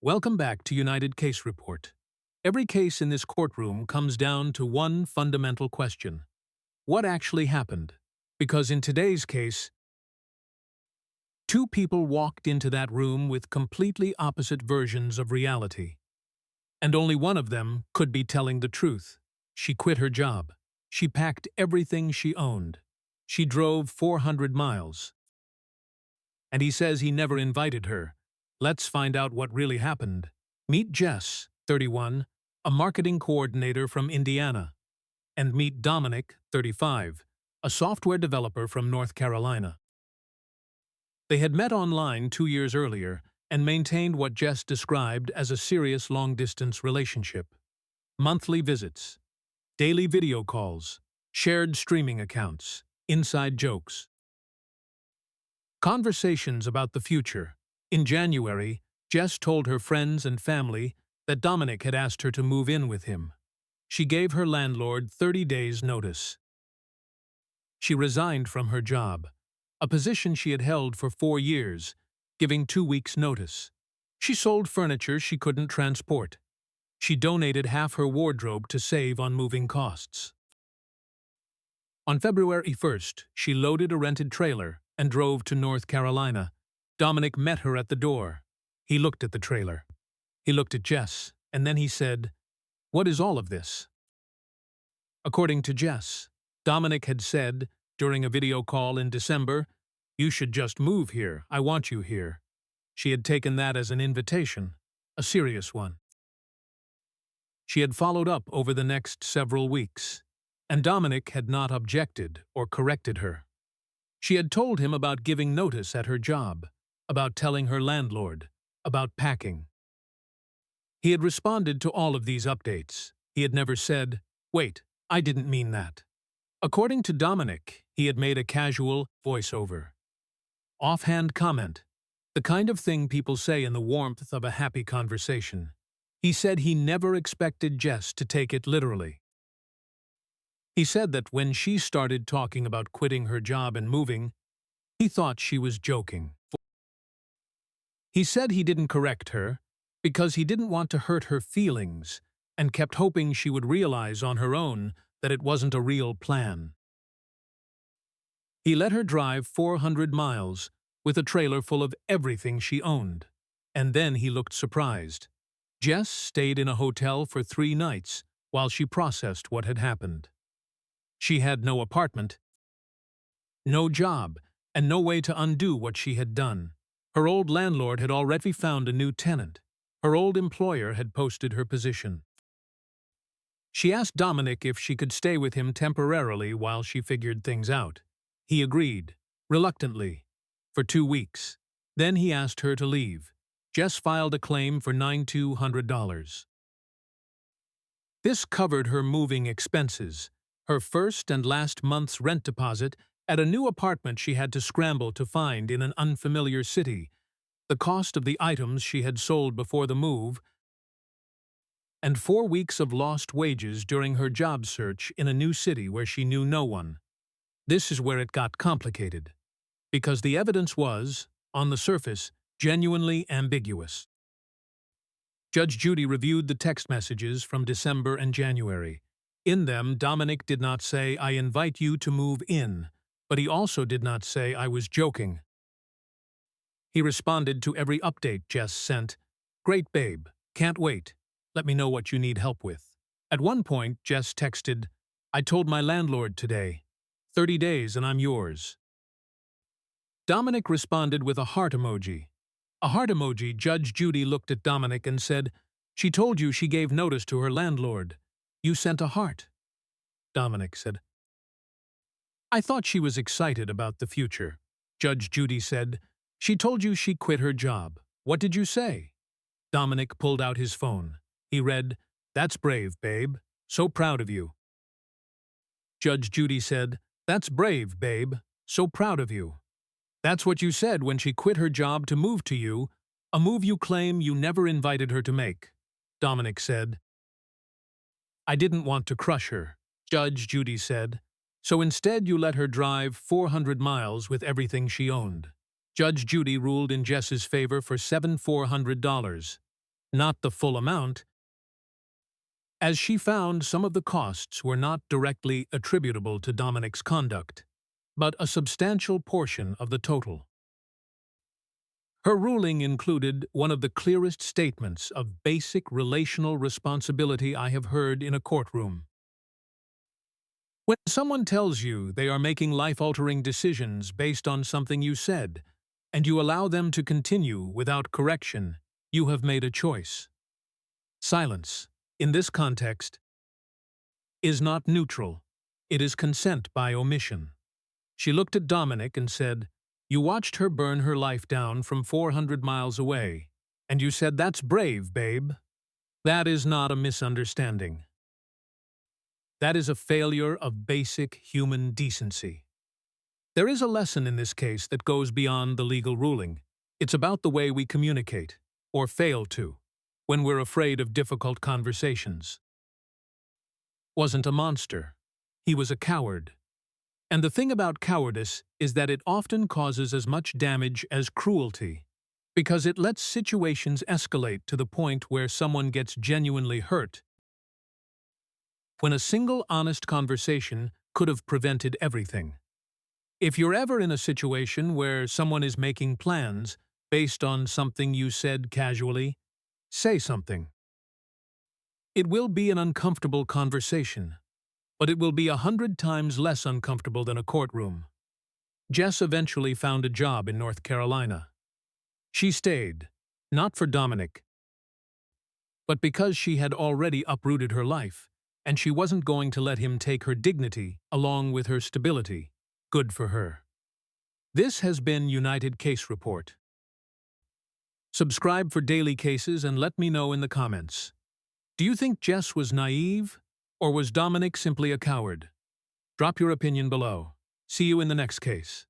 Welcome back to United Case Report. Every case in this courtroom comes down to one fundamental question. What actually happened? Because in today's case, two people walked into that room with completely opposite versions of reality. And only one of them could be telling the truth. She quit her job. She packed everything she owned. She drove 400 miles. And he says he never invited her. Let's find out what really happened. Meet Jess, 31, a marketing coordinator from Indiana. And meet Dominic, 35, a software developer from North Carolina. They had met online 2 years earlier and maintained what Jess described as a serious long-distance relationship. Monthly visits, daily video calls, shared streaming accounts, inside jokes. Conversations about the future. In January, Jess told her friends and family that Dominic had asked her to move in with him. She gave her landlord 30 days' notice. She resigned from her job, a position she had held for 4 years, giving 2 weeks' notice. She sold furniture she couldn't transport. She donated half her wardrobe to save on moving costs. On February 1st, she loaded a rented trailer and drove to North Carolina. Dominic met her at the door. He looked at the trailer. He looked at Jess, and then he said, "What is all of this?" According to Jess, Dominic had said, during a video call in December, "You should just move here. I want you here." She had taken that as an invitation, a serious one. She had followed up over the next several weeks, and Dominic had not objected or corrected her. She had told him about giving notice at her job, about telling her landlord, about packing. He had responded to all of these updates. He had never said, "Wait, I didn't mean that." According to Dominic, he had made a casual voiceover. Offhand comment, the kind of thing people say in the warmth of a happy conversation. He said he never expected Jess to take it literally. He said that when she started talking about quitting her job and moving, he thought she was joking. He said he didn't correct her because he didn't want to hurt her feelings and kept hoping she would realize on her own that it wasn't a real plan. He let her drive 400 miles with a trailer full of everything she owned, and then he looked surprised. Jess stayed in a hotel for 3 nights while she processed what had happened. She had no apartment, no job, and no way to undo what she had done. Her old landlord had already found a new tenant. Her old employer had posted her position. She asked Dominic if she could stay with him temporarily while she figured things out. He agreed, reluctantly, for 2 weeks. Then he asked her to leave. Jess filed a claim for $9,200. This covered her moving expenses, her first and last month's rent deposit at a new apartment she had to scramble to find in an unfamiliar city, the cost of the items she had sold before the move, and 4 weeks of lost wages during her job search in a new city where she knew no one. This is where it got complicated, because the evidence was, on the surface, genuinely ambiguous. Judge Judy reviewed the text messages from December and January. In them, Dominic did not say, "I invite you to move in," but he also did not say, "I was joking." He responded to every update Jess sent, "Great babe, can't wait. Let me know what you need help with." At one point, Jess texted, "I told my landlord today. 30 days and I'm yours." Dominic responded with a heart emoji. A heart emoji. Judge Judy looked at Dominic and said, "She told you she gave notice to her landlord. You sent a heart." Dominic said, "I thought she was excited about the future." Judge Judy said, "She told you she quit her job. What did you say?" Dominic pulled out his phone. He read, "That's brave, babe. So proud of you." Judge Judy said, "That's brave, babe. So proud of you. That's what you said when she quit her job to move to you, a move you claim you never invited her to make." Dominic said, "I didn't want to crush her." Judge Judy said, "So instead you let her drive 400 miles with everything she owned." Judge Judy ruled in Jess's favor for $7,400. not the full amount, as she found some of the costs were not directly attributable to Dominic's conduct, but a substantial portion of the total. Her ruling included one of the clearest statements of basic relational responsibility I have heard in a courtroom. When someone tells you they are making life-altering decisions based on something you said, and you allow them to continue without correction, you have made a choice. Silence, in this context, is not neutral. It is consent by omission. She looked at Dominic and said, "You watched her burn her life down from 400 miles away, and you said, 'That's brave, babe.' That is not a misunderstanding. That is a failure of basic human decency." There is a lesson in this case that goes beyond the legal ruling. It's about the way we communicate, or fail to, when we're afraid of difficult conversations. Wasn't a monster. He was a coward. And the thing about cowardice is that it often causes as much damage as cruelty, because it lets situations escalate to the point where someone gets genuinely hurt, when a single honest conversation could have prevented everything. If you're ever in a situation where someone is making plans based on something you said casually, say something. It will be an uncomfortable conversation, but it will be 100 times less uncomfortable than a courtroom. Jess eventually found a job in North Carolina. She stayed, not for Dominic, but because she had already uprooted her life, and she wasn't going to let him take her dignity along with her stability. Good for her. This has been United Case Report. Subscribe for daily cases and let me know in the comments. Do you think Jess was naive, or was Dominic simply a coward? Drop your opinion below. See you in the next case.